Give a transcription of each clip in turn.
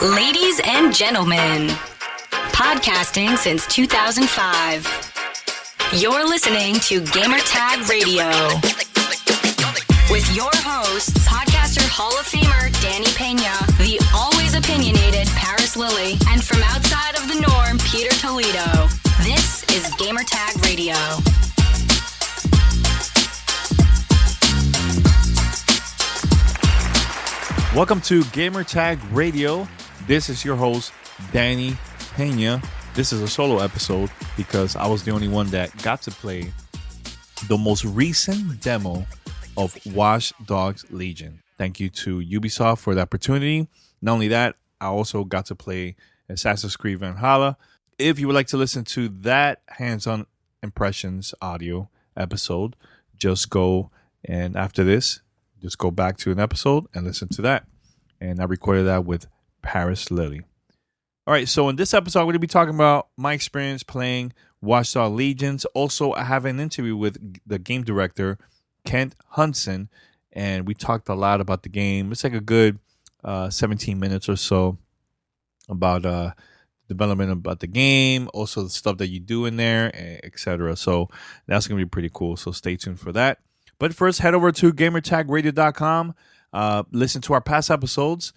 Ladies and gentlemen, podcasting since 2005. You're listening to Gamertag Radio with your hosts, podcaster Hall of Famer Danny Pena, the always opinionated Paris Lilly, and from outside of the norm, Peter Toledo. This is Gamertag Radio. Welcome to Gamertag Radio. This is your host, Danny Pena. This is a solo episode because I was the only one that got to play the most recent demo of Watch Dogs Legion. Thank you to Ubisoft for the opportunity. Not only that, I also got to play Assassin's Creed Valhalla. If you would like to listen to that hands-on impressions audio episode, just go and after this, just go back to an episode and listen to that. And I recorded that with Paris Lilly. All right, so in this episode, I'm going to be talking about my experience playing Watch Dogs Legion. Also, I have an interview with the game director, Kent Hudson, and we talked a lot about the game. It's like a good 17 minutes or so about development about the game, also the stuff that you do in there, etc. So that's going to be pretty cool. So stay tuned for that. But first, head over to gamertagradio.com, listen to our past episodes,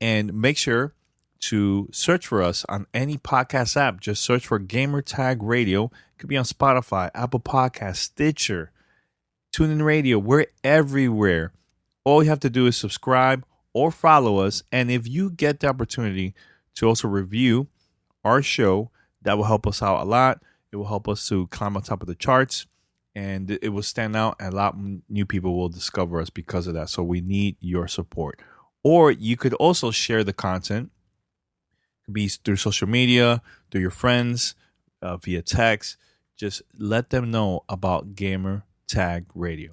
and make sure to search for us on any podcast app. Just search for Gamertag Radio. It could be on Spotify, Apple Podcasts, Stitcher, TuneIn Radio. We're everywhere. All you have to do is subscribe or follow us. And if you get the opportunity to also review our show, that will help us out a lot. It will help us to climb on top of the charts. And it will stand out, and a lot of new people will discover us because of that. So we need your support. Or you could also share the content. It could be through social media, through your friends, via text. Just let them know about Gamer Tag Radio.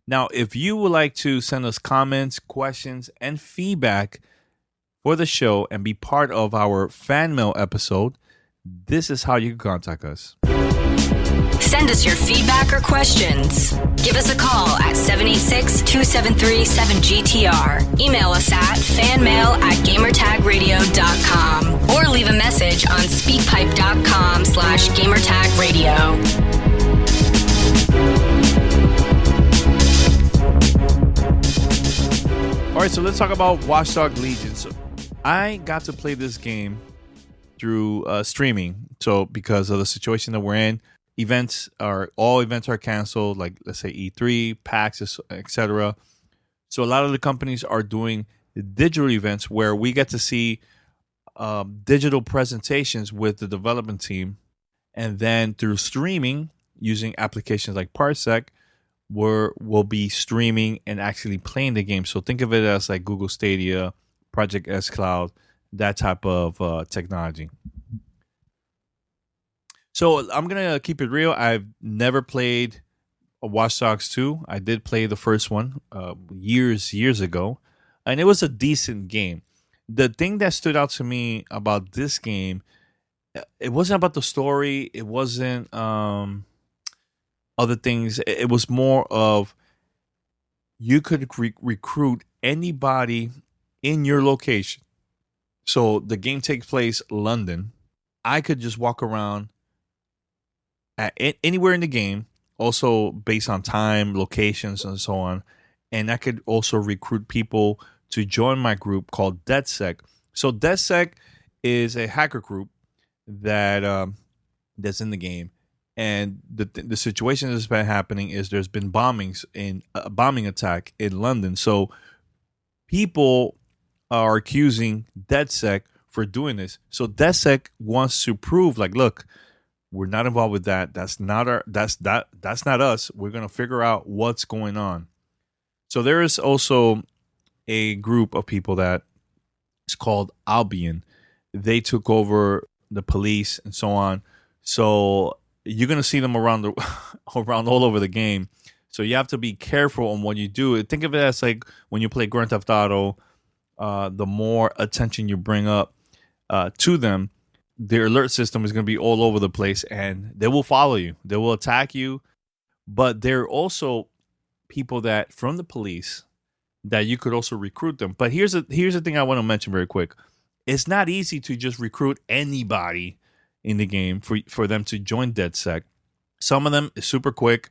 Now, if you would like to send us comments, questions, and feedback for the show and be part of our fan mail episode, this is how you can contact us. Send us your feedback or questions. Give us a call at 786-273-7GTR. Email us at fanmail@gamertagradio.com or leave a message on speakpipe.com/gamertagradio. All right, so let's talk about Watch Dogs Legion. So I got to play this game through streaming. So because of the situation that we're in, all events are canceled, like let's say E3, PAX, etc. So a lot of the companies are doing digital events where we get to see digital presentations with the development team, and then through streaming using applications like Parsec, we'll be streaming and actually playing the game. So think of it as like Google Stadia, Project S Cloud, that type of technology. So I'm going to keep it real. I've never played a Watch Dogs 2. I did play the first one years ago, and it was a decent game. The thing that stood out to me about this game, it wasn't about the story. It wasn't other things. It was more of you could recruit anybody in your location. So the game takes place in London. I could just walk around at anywhere in the game, also based on time, locations, and so on. And I could also recruit people to join my group called DedSec. So DedSec is a hacker group that that's in the game. And the situation that's been happening is there's been bombings in a bombing attack in London. So people are accusing DedSec for doing this. So DedSec wants to prove, like, look, we're not involved with that. That's not us. We're gonna figure out what's going on. So there is also a group of people that is called Albion. They took over the police and so on. So you're gonna see them around all over the game. So you have to be careful on what you do. Think of it as like when you play Grand Theft Auto. The more attention you bring up to them, their alert system is going to be all over the place, and they will follow you. They will attack you. But there are also people that from the police that you could also recruit them. But here's the thing I want to mention very quick. it's not easy to just recruit anybody in the game for them to join DedSec. Some of them is super quick.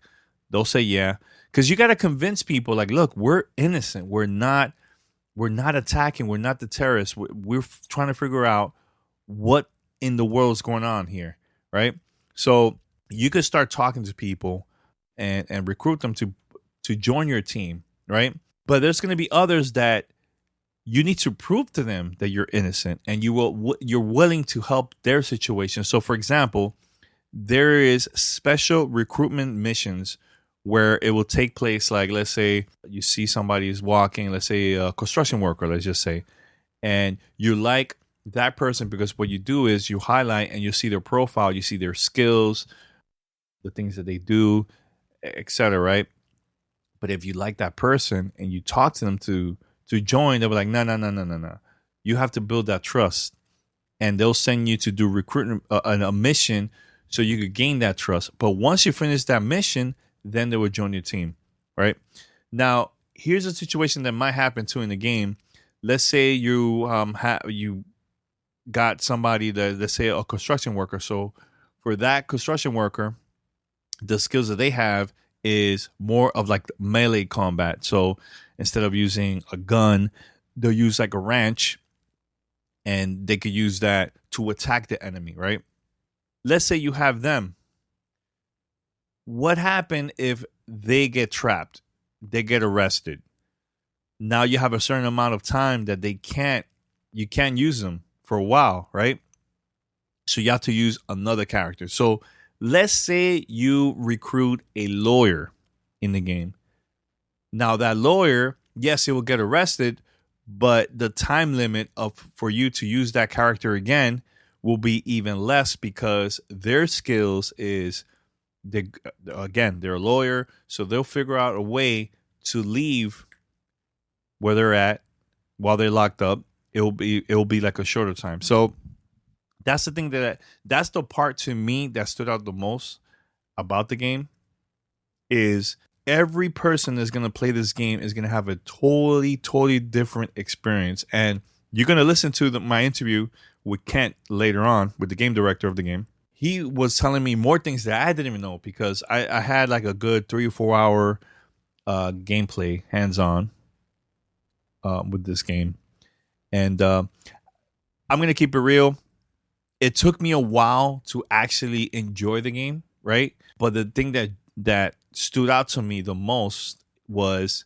They'll say yeah. Because you got to convince people like, look, we're innocent. We're not attacking. We're not the terrorists. We're trying to figure out what in the world is going on here, right? So you could start talking to people and recruit them to join your team, right? But there's going to be others that you need to prove to them that you're innocent and you're willing to help their situation. So, for example, there is special recruitment missions where it will take place, like, let's say you see somebody is walking, let's say a construction worker, let's just say, and you like that person because what you do is you highlight and you see their profile, you see their skills, the things that they do, etc., right? But if you like that person and you talk to them to join, they'll be like, no. You have to build that trust, and they'll send you to do recruitment, a mission, so you could gain that trust. But once you finish that mission, then they will join your team, right? Now, here's a situation that might happen too in the game. Let's say you got somebody that, let's say a construction worker. So for that construction worker, the skills that they have is more of like melee combat. So instead of using a gun, they'll use like a wrench, and they could use that to attack the enemy, right? Let's say you have them. What happened if they get trapped? They get arrested. Now you have a certain amount of time that you can't use them for a while, right? So you have to use another character. So let's say you recruit a lawyer in the game. Now that lawyer, yes, he will get arrested, but the time limit for you to use that character again will be even less because their skills is, they're a lawyer, so they'll figure out a way to leave where they're at while they're locked up. It'll be like a shorter time. So that's the thing that's the part to me that stood out the most about the game is every person that's going to play this game is going to have a totally different experience. And you're going to listen to my interview with Kent later on, with the game director of the game. He was telling me more things that I didn't even know because I had like a good 3 or 4 hour gameplay hands-on with this game. And I'm going to keep it real. It took me a while to actually enjoy the game, right? But the thing that stood out to me the most was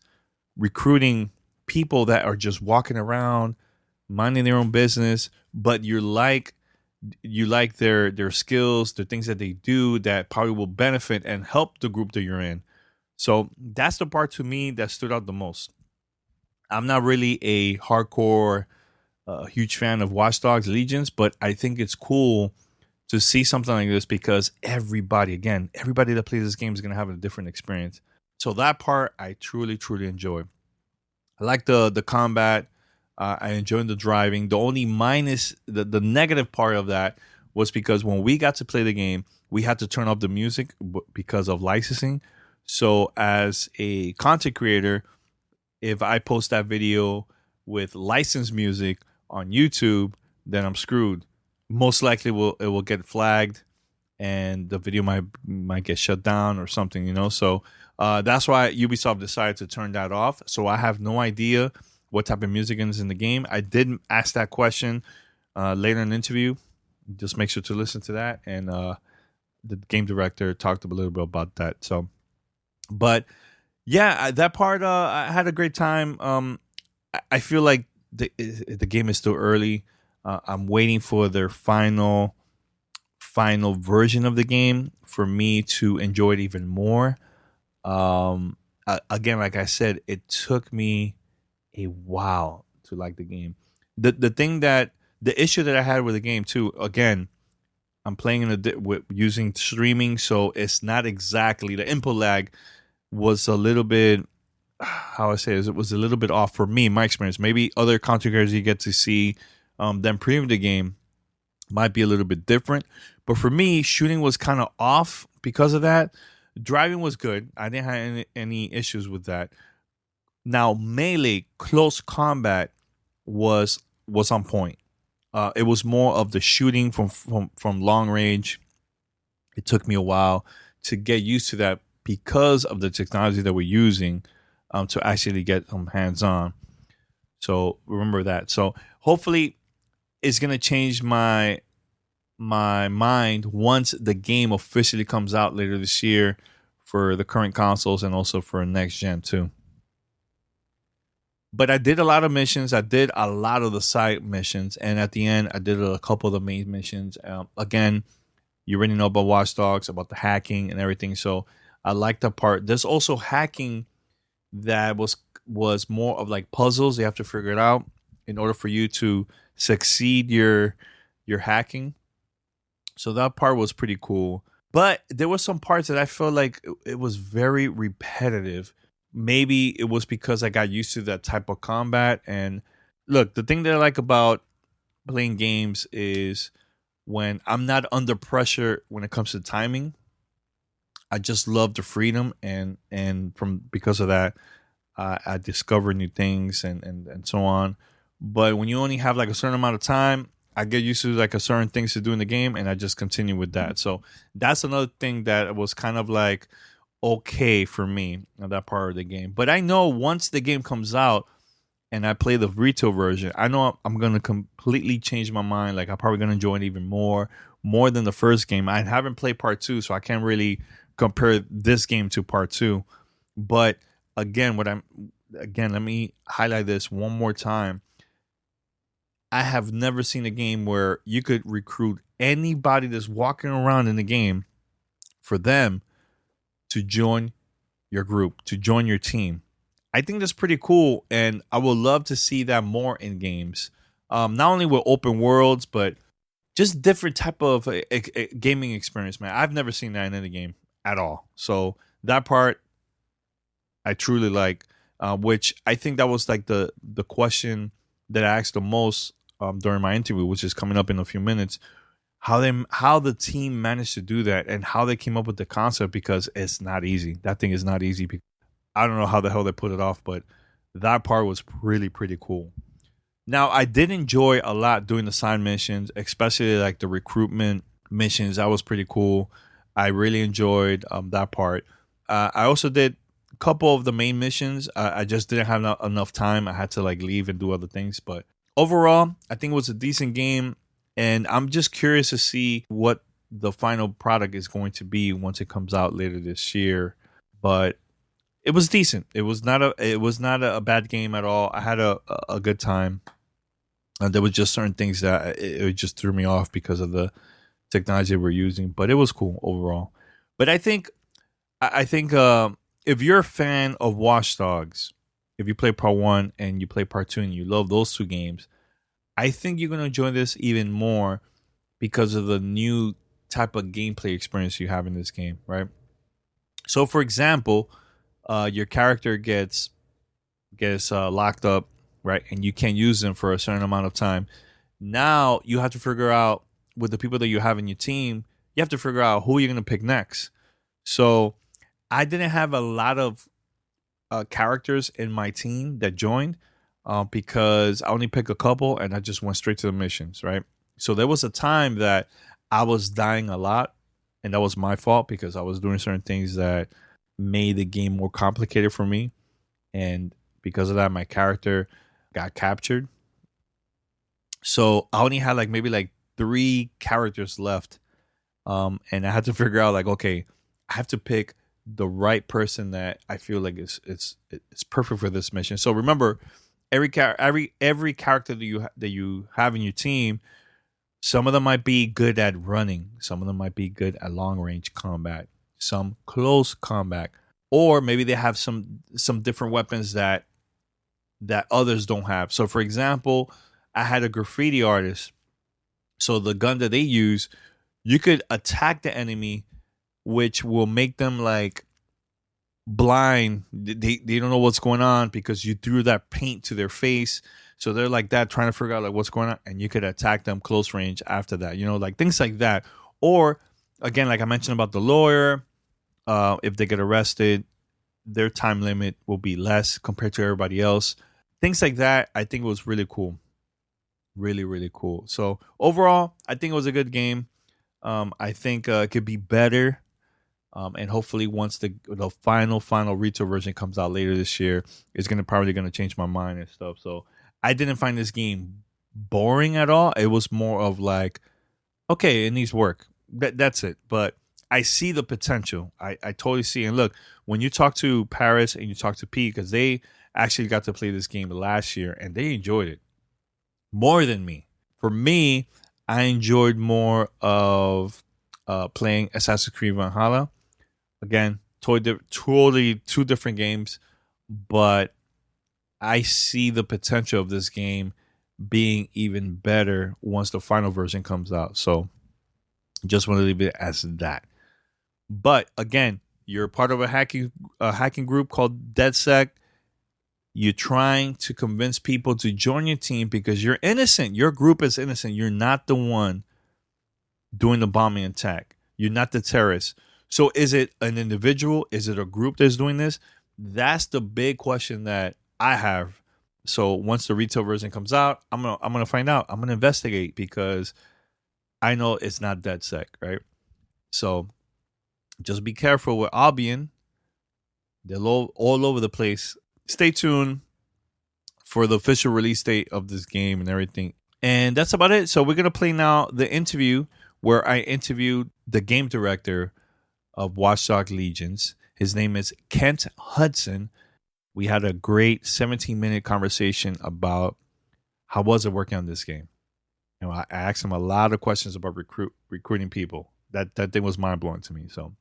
recruiting people that are just walking around, minding their own business, but you like their skills, the things that they do that probably will benefit and help the group that you're in. So that's the part to me that stood out the most. I'm not really a hardcore, huge fan of Watch Dogs Legions, but I think it's cool to see something like this because everybody that plays this game is going to have a different experience. So that part I truly enjoy. I like the combat. I enjoyed the driving. The only the negative part of that was because when we got to play the game, we had to turn off the music because of licensing. So as a content creator, if I post that video with licensed music on YouTube, then I'm screwed. Most likely it will get flagged and the video might get shut down or something, you know? So that's why Ubisoft decided to turn that off. So I have no idea what type of music is in the game. I did ask that question later in the interview. Just make sure to listen to that. And the game director talked a little bit about that. So, but yeah, that part, I had a great time. I feel like the game is still early. I'm waiting for their final version of the game for me to enjoy it even more. Again, like I said, it took me a while to like the game. The issue that I had with the game too, again, I'm playing using streaming, so it's not exactly, the input lag was a little bit, how I say it was a little bit off for me, my experience. Maybe other content creators you get to see them preview the game might be a little bit different. But for me, shooting was kind of off because of that. Driving was good. I didn't have any issues with that. Now, melee, close combat was on point. It was more of the shooting from long range. It took me a while to get used to that because of the technology that we're using to actually get hands on. So remember that. So hopefully it's gonna change my mind once the game officially comes out later this year for the current consoles and also for next gen too. But I did a lot of missions. I did a lot of the side missions, and at the end, I did a couple of the main missions. Again, you already know about Watch Dogs, about the hacking and everything. So I like that part. There's also hacking that was more of like puzzles. You have to figure it out in order for you to succeed your hacking. So that part was pretty cool. But there were some parts that I felt like it was very repetitive. Maybe it was because I got used to that type of combat. And look, the thing that I like about playing games is when I'm not under pressure when it comes to timing. I just love the freedom, and from because of that, I discover new things and so on. But when you only have like a certain amount of time, I get used to like a certain things to do in the game, and I just continue with that. So that's another thing that was kind of like okay for me on that part of the game. But I know once the game comes out and I play the retail version, I know I'm gonna completely change my mind. Like I'm probably gonna enjoy it even more than the first game. I haven't played part two, so I can't really compare this game to part two. But again, let me highlight this one more time. I have never seen a game where you could recruit anybody that's walking around in the game for them to join your group, to join your team. I think that's pretty cool, and I would love to see that more in games. Not only with open worlds, but just different type of gaming experience, man. I've never seen that in any game at all. So that part I truly like, which I think that was like the question that I asked the most during my interview, which is coming up in a few minutes. How the team managed to do that and how they came up with the concept, because it's not easy. That thing is not easy. I don't know how the hell they put it off, but that part was really pretty cool. Now I did enjoy a lot doing the side missions, especially like the recruitment missions. That was pretty cool. I really enjoyed that part. I also did a couple of the main missions. I just didn't have enough time. I had to like leave and do other things, but overall, I think it was a decent game, and I'm just curious to see what the final product is going to be once it comes out later this year. But it was decent. It was not a bad game at all. I had a good time. There was just certain things that it just threw me off because of the technology we're using, but it was cool overall. But I think if you're a fan of Watch Dogs, if you play part one and you play part two and you love those two games, I think you're going to enjoy this even more because of the new type of gameplay experience you have in this game, right? So, for example, your character gets locked up, right, and you can't use them for a certain amount of time. Now you have to figure out with the people that you have in your team, you have to figure out who you're going to pick next. So I didn't have a lot of characters in my team that joined because I only picked a couple and I just went straight to the missions, right? So there was a time that I was dying a lot, and that was my fault because I was doing certain things that made the game more complicated for me. And because of that, my character got captured. So I only had maybe 3 characters left. And I had to figure out okay, I have to pick the right person that I feel like it's perfect for this mission. So remember, every character that you have in your team, some of them might be good at running, some of them might be good at long range combat, some close combat, or maybe they have some different weapons that others don't have. So for example, I had a graffiti artist. So the gun that they use, you could attack the enemy, which will make them blind. They don't know what's going on because you threw that paint to their face. So they're like that, trying to figure out what's going on, and you could attack them close range after that. Things like that. Or again, like I mentioned about the lawyer, if they get arrested, their time limit will be less compared to everybody else. Things like that, I think was really cool. Really, really cool. So overall, I think it was a good game. I think it could be better. And hopefully, once the final retail version comes out later this year, it's probably gonna change my mind and stuff. So I didn't find this game boring at all. It was more of like, okay, it needs work. That's it. But I see the potential. I totally see. And look, when you talk to Paris and you talk to Pete, because they actually got to play this game last year and they enjoyed it more than me. For me, I enjoyed more of playing Assassin's Creed Valhalla. Again, totally two different games, but I see the potential of this game being even better once the final version comes out. So just want to leave it as that. But again, you're part of a hacking group called DedSec. You're trying to convince people to join your team because you're innocent. Your group is innocent. You're not the one doing the bombing attack. You're not the terrorist. So is it an individual? Is it a group that's doing this? That's the big question that I have. So once the retail version comes out, I'm gonna find out. I'm gonna investigate because I know it's not DedSec, right? So just be careful with Albion. They're all over the place. Stay tuned for the official release date of this game and everything. And that's about it. So we're going to play now the interview where I interviewed the game director of Watch Dogs Legions. His name is Kent Hudson. We had a great 17-minute conversation about how was it working on this game. You know, I asked him a lot of questions about recruiting people. That thing was mind-blowing to me. So,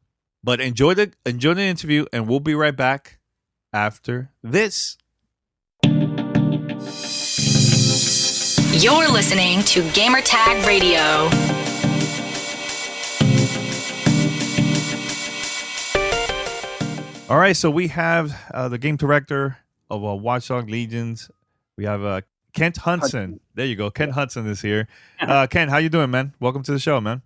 but enjoy the interview, and we'll be right back after this. You're listening to Gamertag Radio. All right, so we have the game director of Watch Dogs Legions. We have Kent Hudson. There you go. Kent Hudson is here. Kent, how you doing, man? Welcome to the show, man.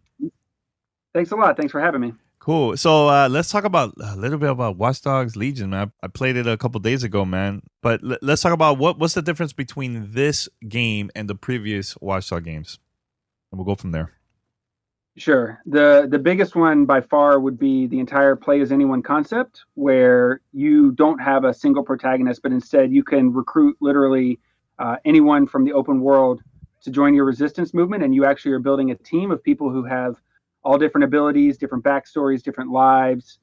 Thanks a lot. Thanks for having me. Cool. So let's talk about a little bit about Watch Dogs Legion, man. I played it a couple days ago, man. But let's talk about what's the difference between this game and the previous Watch Dogs games, and we'll go from there. Sure. The biggest one by far would be the entire play as anyone concept, where you don't have a single protagonist, but instead you can recruit literally anyone from the open world to join your resistance movement, and you actually are building a team of people who have all different abilities, different backstories, different lives,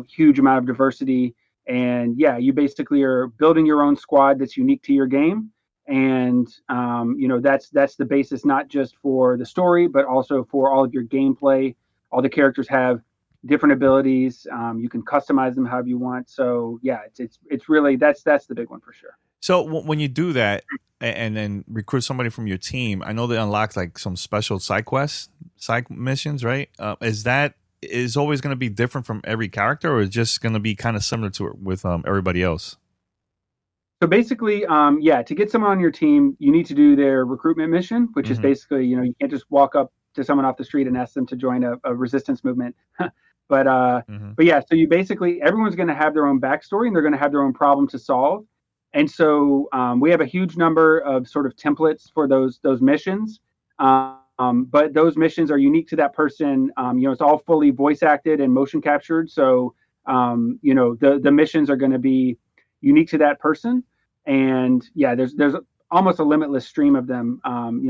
huge amount of diversity. And yeah, you basically are building your own squad that's unique to your game. And, that's the basis, not just for the story, but also for all of your gameplay. All the characters have different abilities. You can customize them however you want. So yeah, it's really, that's the big one for sure. So when you do that and then recruit somebody from your team, I know they unlock like some special side quests, side missions, right? Is always going to be different from every character, or is just going to be kind of similar to it with everybody else? So basically, to get someone on your team, you need to do their recruitment mission, which is basically, you can't just walk up to someone off the street and ask them to join a resistance movement. But yeah, so you basically, everyone's going to have their own backstory and they're going to have their own problem to solve. And so we have a huge number of sort of templates for those missions. But those missions are unique to that person. It's all fully voice acted and motion captured. So, the missions are going to be unique to that person. And yeah, there's almost a limitless stream of them,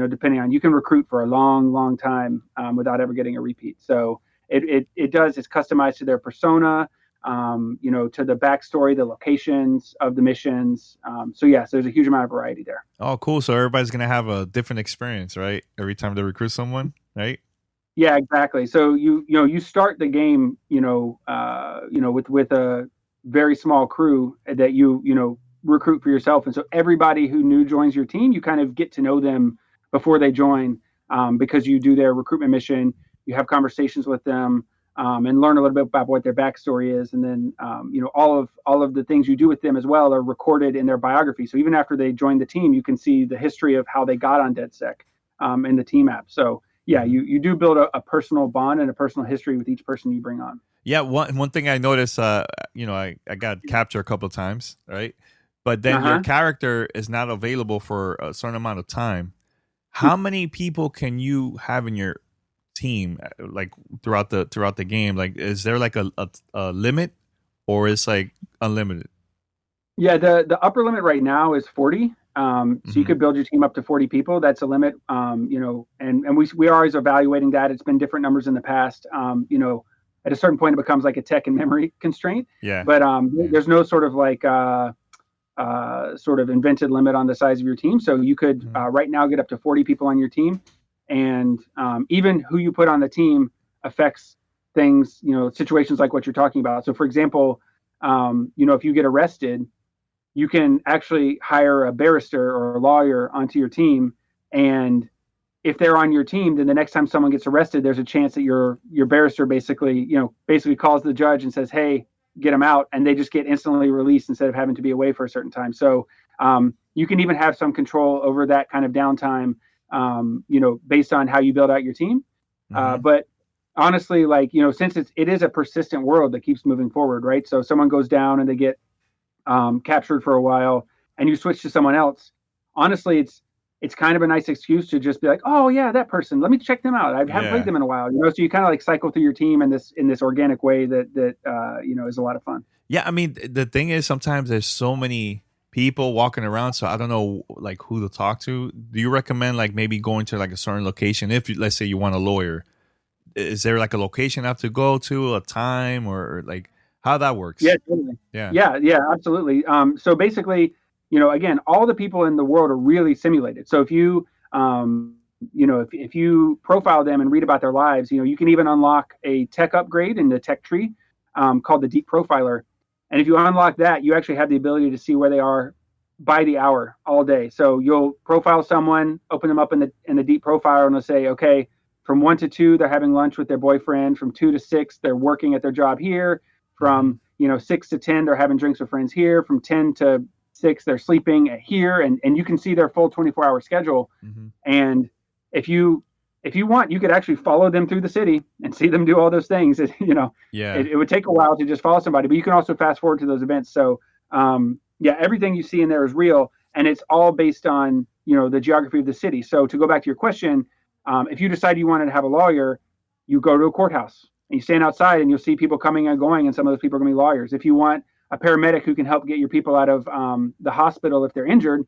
depending on, you can recruit for a long, long time without ever getting a repeat. So it's customized to their persona, to the backstory, the locations of the missions. So there's a huge amount of variety there. Oh, cool. So everybody's going to have a different experience, right? Every time they recruit someone, right? Yeah, exactly. So you start the game, with a very small crew that you recruit for yourself. And so everybody who new joins your team, you kind of get to know them before they join, because you do their recruitment mission, you have conversations with them, and learn a little bit about what their backstory is. And then, all of the things you do with them as well are recorded in their biography. So even after they join the team, you can see the history of how they got on DedSec in the team app. So yeah, you do build a personal bond and a personal history with each person you bring on. Yeah, one thing I noticed, I got captured a couple of times, right? but then your character is not available for a certain amount of time. How many people can you have in your team, like throughout the game? Like, is there like a limit, or is like unlimited? Yeah, the upper limit right now is 40. So you could build your team up to 40 people. That's a limit. And we are always evaluating that. It's been different numbers in the past. At a certain point, it becomes like a tech and memory constraint. Yeah. But there's no sort of like sort of invented limit on the size of your team. So you could right now get up to 40 people on your team, and even who you put on the team affects things. Situations like what you're talking about. So, for example, if you get arrested, you can actually hire a barrister or a lawyer onto your team, and if they're on your team, then the next time someone gets arrested, there's a chance that your barrister basically calls the judge and says, "Hey, get them out," and they just get instantly released instead of having to be away for a certain time. So you can even have some control over that kind of downtime, based on how you build out your team. But honestly, since it is a persistent world that keeps moving forward, right? So someone goes down and they get captured for a while, and you switch to someone else. Honestly, it's kind of a nice excuse to just be like, oh yeah, that person, let me check them out. I haven't played them in a while, so you kind of like cycle through your team in this organic way that is a lot of fun. Yeah, I mean, the thing is, sometimes there's so many people walking around, so I don't know like who to talk to. Do you recommend like maybe going to like a certain location if let's say you want a lawyer? Is there like a location I have to go to, a time, or like how that works? Yeah, totally. Yeah, absolutely. So basically, again, all the people in the world are really simulated. So if you, if you profile them and read about their lives, you can even unlock a tech upgrade in the tech tree called the Deep Profiler. And if you unlock that, you actually have the ability to see where they are by the hour all day. So you'll profile someone, open them up in the Deep Profiler, and they'll say, okay, from 1 to 2, they're having lunch with their boyfriend. From 2 to 6, they're working at their job here. From 6 to 10, they're having drinks with friends here. From 10 to 6, they're sleeping here, and you can see their full 24-hour schedule. And if you want, you could actually follow them through the city and see them do all those things. It would take a while to just follow somebody, but you can also fast forward to those events. So everything you see in there is real, and it's all based on the geography of the city. So to go back to your question, if you decide you wanted to have a lawyer, you go to a courthouse. And you stand outside and you'll see people coming and going, and some of those people are going to be lawyers. If you want a paramedic who can help get your people out of the hospital if they're injured,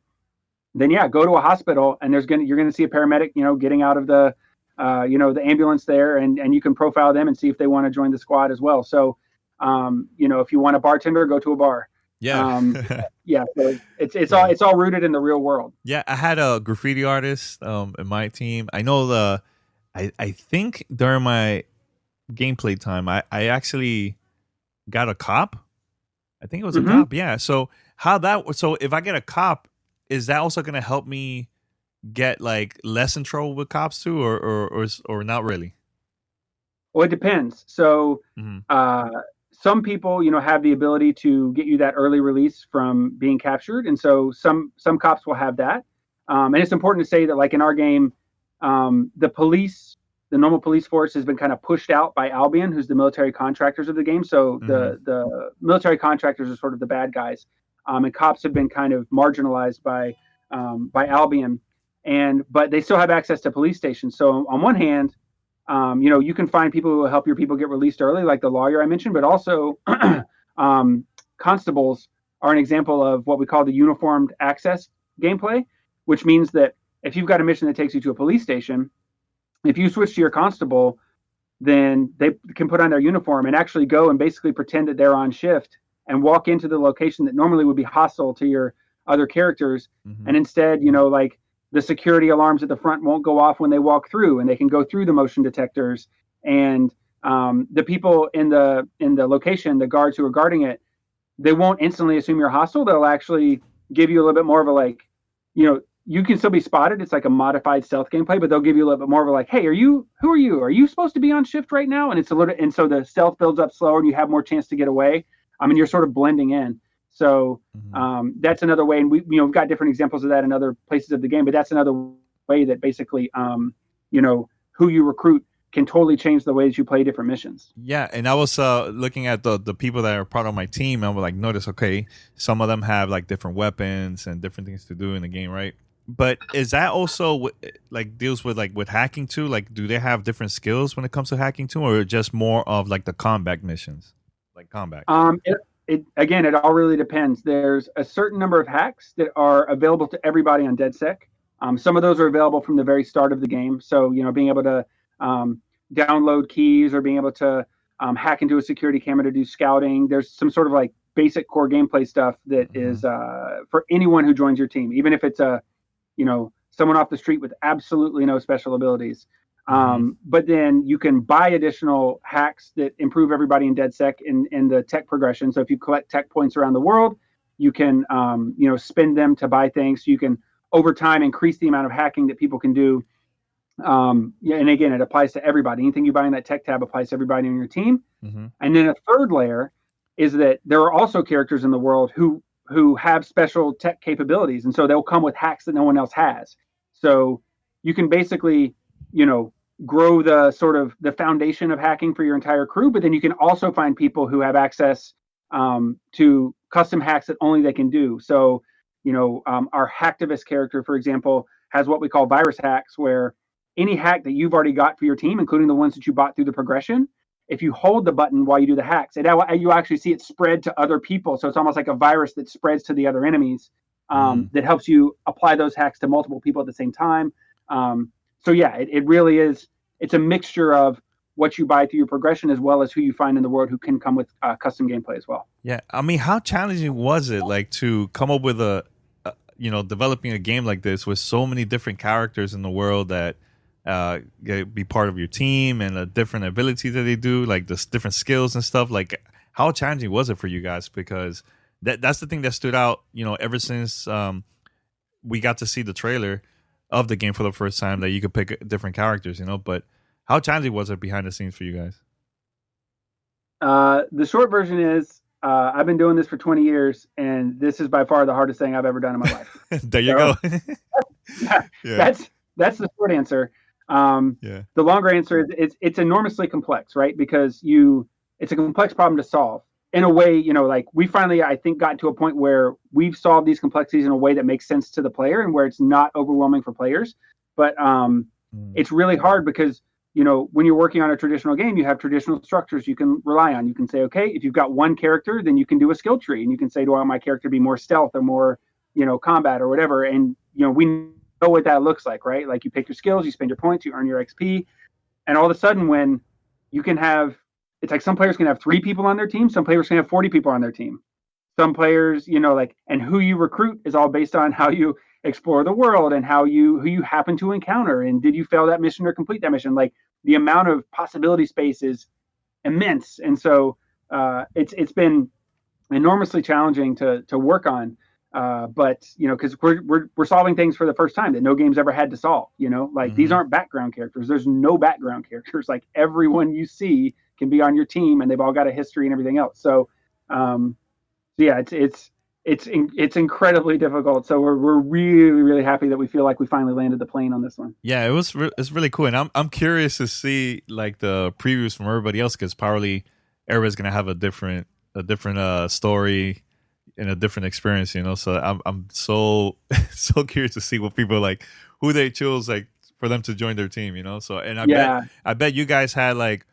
then go to a hospital, and you're going to see a paramedic, getting out of the ambulance there, and you can profile them and see if they want to join the squad as well. So, if you want a bartender, go to a bar. Yeah. So it's all rooted in the real world. Yeah. I had a graffiti artist in my team. I know I think during my gameplay time, I actually got a cop. I think it was a cop. Yeah. So if I get a cop, is that also going to help me get like less in trouble with cops too, or not really? Well, it depends. So some people, have the ability to get you that early release from being captured, and so some cops will have that. And it's important to say that, like in our game, the normal police force has been kind of pushed out by Albion, who's the military contractors of the game. So the military contractors are sort of the bad guys, and cops have been kind of marginalized by Albion, but they still have access to police stations. So on one hand, you can find people who will help your people get released early, like the lawyer I mentioned, but also constables are an example of what we call the uniformed access gameplay, which means that if you've got a mission that takes you to a police station, if you switch to your constable, then they can put on their uniform and actually go and basically pretend that they're on shift and walk into the location that normally would be hostile to your other characters. And instead, like the security alarms at the front won't go off when they walk through, and they can go through the motion detectors. And the people in the location, the guards who are guarding it, they won't instantly assume you're hostile. They'll actually give you a little bit more of a you can still be spotted. It's like a modified stealth gameplay, but they'll give you a little bit more of a hey, who are you? Are you supposed to be on shift right now? And so the stealth builds up slower, and you have more chance to get away. I mean, you're sort of blending in. So that's another way. And we've got different examples of that in other places of the game, but that's another way that basically, who you recruit can totally change the ways you play different missions. Yeah, and I was looking at the people that are part of my team, and I was like, notice, okay, some of them have like different weapons and different things to do in the game, right? But is that also like deals with like with hacking too? Like, do they have different skills when it comes to hacking too, or just more of like the combat missions, like combat? It all really depends. There's a certain number of hacks that are available to everybody on DedSec. Some of those are available from the very start of the game. So, being able to download keys or being able to hack into a security camera to do scouting. There's some sort of like basic core gameplay stuff that is for anyone who joins your team, even if it's someone off the street with absolutely no special abilities. But then you can buy additional hacks that improve everybody in DedSec in the tech progression. So if you collect tech points around the world, you can spend them to buy things. So you can over time increase the amount of hacking that people can do. And again, it applies to everybody. Anything you buy in that tech tab applies to everybody on your team. And then a third layer is that there are also characters in the world who have special tech capabilities, and so they'll come with hacks that no one else has. So you can basically grow the sort of the foundation of hacking for your entire crew, but then you can also find people who have access to custom hacks that only they can do. So our hacktivist character, for example, has what we call virus hacks, where any hack that you've already got for your team, including the ones that you bought through the progression, if you hold the button while you do the hacks, you actually see it spread to other people. So it's almost like a virus that spreads to the other enemies that helps you apply those hacks to multiple people at the same time. So yeah, it really is. It's a mixture of what you buy through your progression as well as who you find in the world who can come with custom gameplay as well. Yeah, I mean, how challenging was it, like, to come up with developing a game like this with so many different characters in the world that be part of your team and the different abilities that they do, like the different skills and stuff? Like, how challenging was it for you guys? Because that's the thing that stood out, ever since we got to see the trailer of the game for the first time, that you could pick different characters, but how challenging was it behind the scenes for you guys? The short version is I've been doing this for 20 years, and this is by far the hardest thing I've ever done in my life. There you go. Yeah. That's the short answer. The longer answer is it's enormously complex, right? Because it's a complex problem to solve in a way, like we finally, I think, got to a point where we've solved these complexities in a way that makes sense to the player and where it's not overwhelming for players. But it's really hard because, when you're working on a traditional game, you have traditional structures you can rely on. You can say, okay, if you've got one character, then you can do a skill tree, and you can say, do I want my character to be more stealth or more, combat or whatever? And, we know what that looks like, right? Like, you pick your skills, you spend your points, you earn your XP. And all of a sudden, when you can have, it's like some players can have 3 people on their team, some players can have 40 people on their team. Some players, and who you recruit is all based on how you explore the world and who you happen to encounter, and did you fail that mission or complete that mission? Like, the amount of possibility space is immense, and so it's been enormously challenging to work on. But because we're solving things for the first time that no game's ever had to solve. These aren't background characters. There's no background characters. Like, everyone you see can be on your team, and they've all got a history and everything else. So yeah, it's incredibly difficult. So we're really, really happy that we feel like we finally landed the plane on this one. Yeah, it's really cool, and I'm curious to see like the previews from everybody else, because probably everybody's gonna have a different story and a different experience, So I'm so so curious to see what people like, who they chose like for them to join their team, So, and I bet you guys had like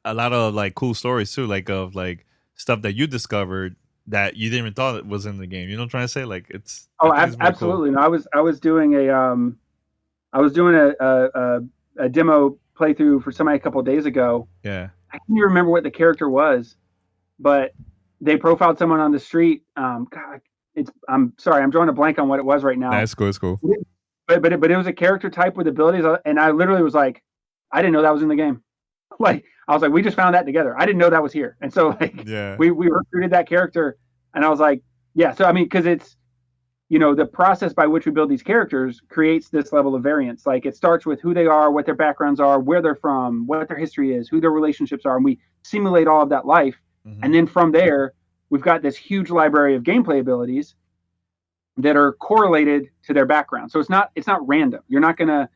a lot of like cool stories too, like of like stuff that you discovered that you didn't even thought it was in the game. You know what I'm trying to say? Like, it's absolutely. Cool. No, I was doing a demo playthrough for somebody a couple of days ago. Yeah, I can't even remember what the character was, but they profiled someone on the street. God, I'm sorry, I'm drawing a blank on what it was right now. That's cool. It's cool. But it was a character type with abilities, and I literally was like, I didn't know that was in the game. Like, I was like, we just found that together. I didn't know that was here. And so we recruited that character, and I was like, yeah. So, I mean, because it's, the process by which we build these characters creates this level of variance. Like, it starts with who they are, what their backgrounds are, where they're from, what their history is, who their relationships are. And we simulate all of that life. Mm-hmm. And then from there, we've got this huge library of gameplay abilities that are correlated to their background. So it's not random. You're not going to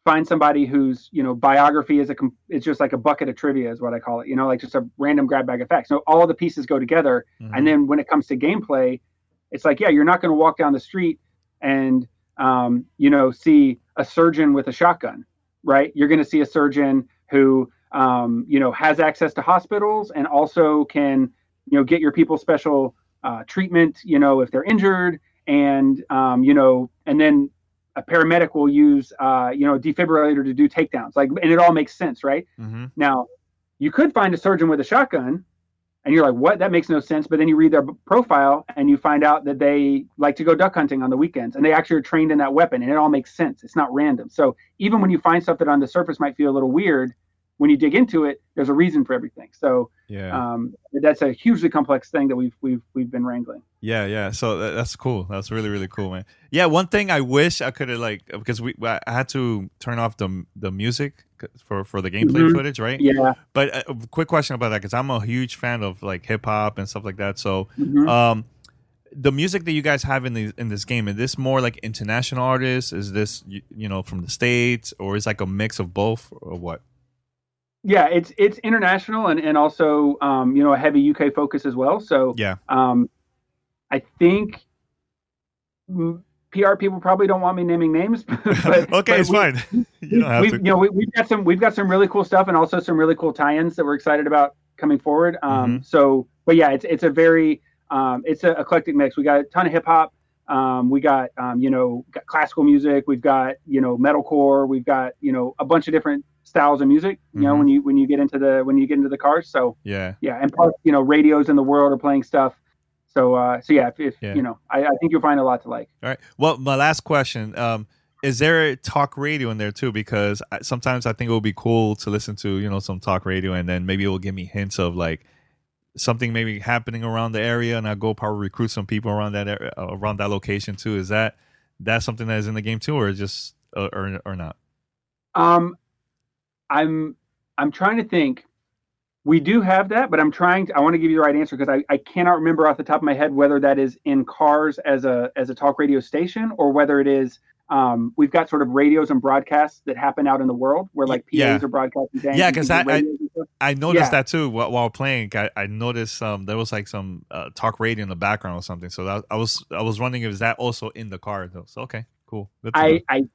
find somebody whose, biography it's just like a bucket of trivia is what I call it, like just a random grab bag of facts. So all the pieces go together. And then when it comes to gameplay, it's like, yeah, you're not going to walk down the street and, see a surgeon with a shotgun, right? You're going to see a surgeon who, has access to hospitals and also can, get your people special treatment, if they're injured, and, and then a paramedic will use, a defibrillator to do takedowns, and it all makes sense, right? Now, you could find a surgeon with a shotgun, and you're like, what? That makes no sense. But then you read their profile, and you find out that they like to go duck hunting on the weekends, and they actually are trained in that weapon, and it all makes sense. It's not random. So even when you find stuff that on the surface might feel a little weird, when you dig into it, there's a reason for everything. So that's a hugely complex thing that we've been wrangling. Yeah. So that's cool. That's really, really cool, man. Yeah. One thing I wish I could have because I had to turn off the music for the gameplay footage, right? Yeah. But a quick question about that, because I'm a huge fan of hip hop and stuff like that. So, the music that you guys have in this game, is this more like international artists? Is this from the States, or is like a mix of both, or what? Yeah, it's international and also a heavy UK focus as well. So I think PR people probably don't want me naming names. But, okay, it's fine. You don't have to. We've got some really cool stuff and also some really cool tie-ins that we're excited about coming forward. But yeah, it's a very it's an eclectic mix. We got a ton of hip hop. We got got classical music. We've got metalcore. We've got a bunch of different styles of music. When you get into the cars. So yeah, and plus radios in the world are playing stuff. So yeah, I think you'll find a lot to like. All right. Well, my last question. Is there talk radio in there too? Because sometimes I think it would be cool to listen to some talk radio, and then maybe it will give me hints of something maybe happening around the area, and I'll go probably recruit some people around that area, around that location too. Is that something that is in the game too, or just or not? I'm trying to think. We do have that, but I want to give you the right answer because I cannot remember off the top of my head whether that is in cars as a talk radio station or whether it is we've got sort of radios and broadcasts that happen out in the world where PAs are broadcasting things. Yeah, because I noticed that too while playing. I noticed there was some talk radio in the background or something. So I was wondering if that also in the car though. So okay, cool. Good to know.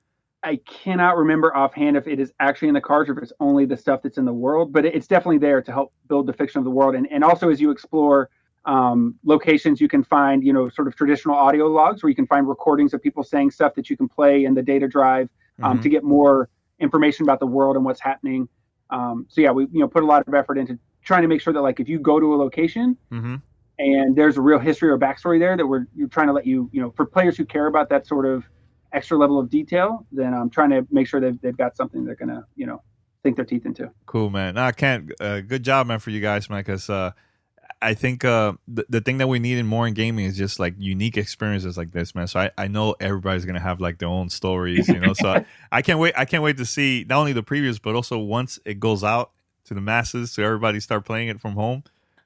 I cannot remember offhand if it is actually in the cars or if it's only the stuff that's in the world, but it's definitely there to help build the fiction of the world. And also as you explore locations, you can find, sort of traditional audio logs where you can find recordings of people saying stuff that you can play in the data drive to get more information about the world and what's happening. So yeah, we put a lot of effort into trying to make sure that if you go to a location and there's a real history or backstory there that you're trying to let for players who care about that sort of extra level of detail, then I'm trying to make sure they've got something they're gonna sink their teeth into. Cool, man. No, I can't. Good job, man, for you guys, man. Because I think the thing that we need more in gaming is just unique experiences like this, man. So I know everybody's gonna have their own stories, So I can't wait. I can't wait to see not only the previews, but also once it goes out to the masses, so everybody start playing it from home.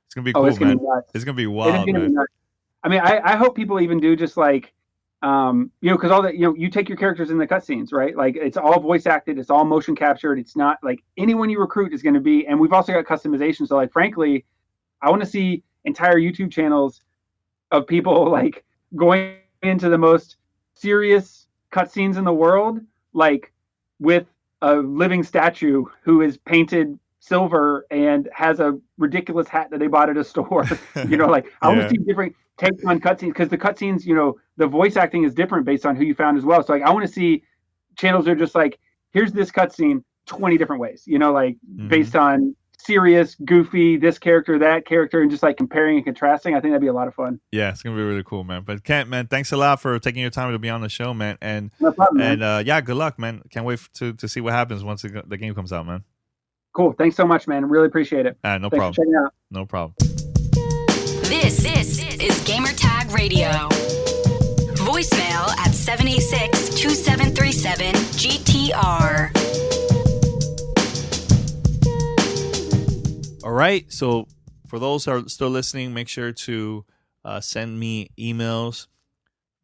It's gonna be cool, man. It's gonna be wild, man. I mean, I hope people even do just because all that you take your characters in the cutscenes, right? It's all voice acted, it's all motion captured. It's not anyone you recruit is going to be. And we've also got customization. So frankly, I want to see entire YouTube channels of people going into the most serious cutscenes in the world, with a living statue who is painted silver and has a ridiculous hat that they bought at a store. I want to see different takes on cutscenes because the cutscenes, the voice acting is different based on who you found as well. So I want to see channels that are just here's this cutscene 20 different ways, based on serious, goofy, this character, that character, and just comparing and contrasting. I think that'd be a lot of fun. Yeah, it's gonna be really cool, man. But Kent, man, thanks a lot for taking your time to be on the show, man. And no problem, man. Yeah, good luck, man. Can't wait to see what happens once the game comes out, man. Cool. Thanks so much, man. Really appreciate it. No Thanks problem. for checking out. No problem. This is Gamertag Radio. Voicemail at 786-2737-GTR. All right. So for those who are still listening, make sure to send me emails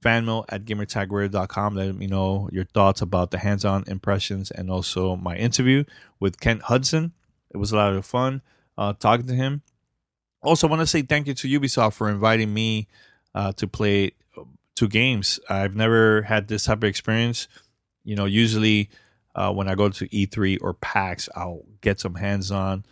fanmail@gamertagradio.com. Let me know your thoughts about the hands-on impressions and also my interview with Kent Hudson. It was a lot of fun talking to him. Also, I want to say thank you to Ubisoft for inviting me to play 2 games. I've never had this type of experience. Usually when I go to E3 or PAX, I'll get some hands-on,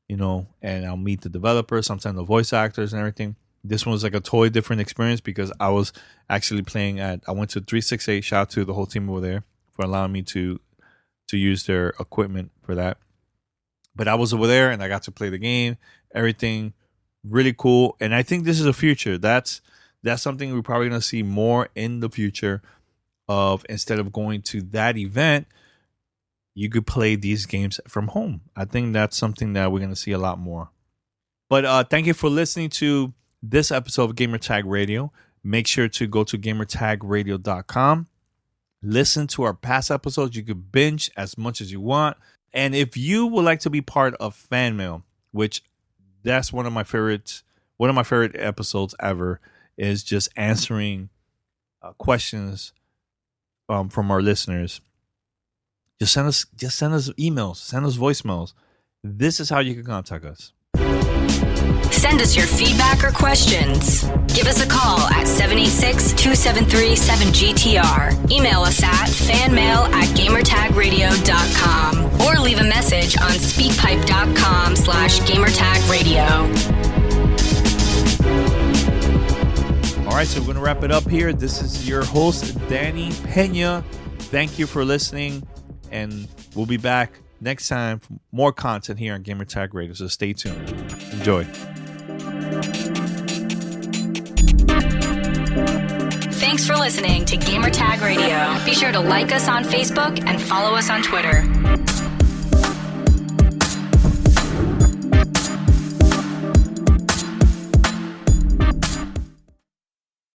and I'll meet the developers, sometimes the voice actors and everything. This one was like a totally different experience because I was actually playing I went to 368. Shout out to the whole team over there for allowing me to use their equipment for that. But I was over there and I got to play the game, everything really cool. And I think this is the future. That's something we're probably going to see more in the future of, instead of going to that event, you could play these games from home. I think that's something that we're going to see a lot more. But thank you for listening to this episode of Gamertag Radio. Make sure to go to gamertagradio.com. Listen to our past episodes. You can binge as much as you want. And if you would like to be part of Fan Mail, which that's one of my favorite episodes ever, is just answering questions from our listeners. Just send us emails, send us voicemails. This is how you can contact us. Send us your feedback or questions. Give us a call at 786-273-7GTR. Email us at fanmail@gamertagradio.com or leave a message on speakpipe.com/gamertagradio. All right, so we're going to wrap it up here. This is your host, Danny Pena. Thank you for listening, and we'll be back next time for more content here on Gamertag Radio, so stay tuned. Enjoy. Thanks for listening to Gamertag Radio. Be sure to like us on Facebook and follow us on Twitter.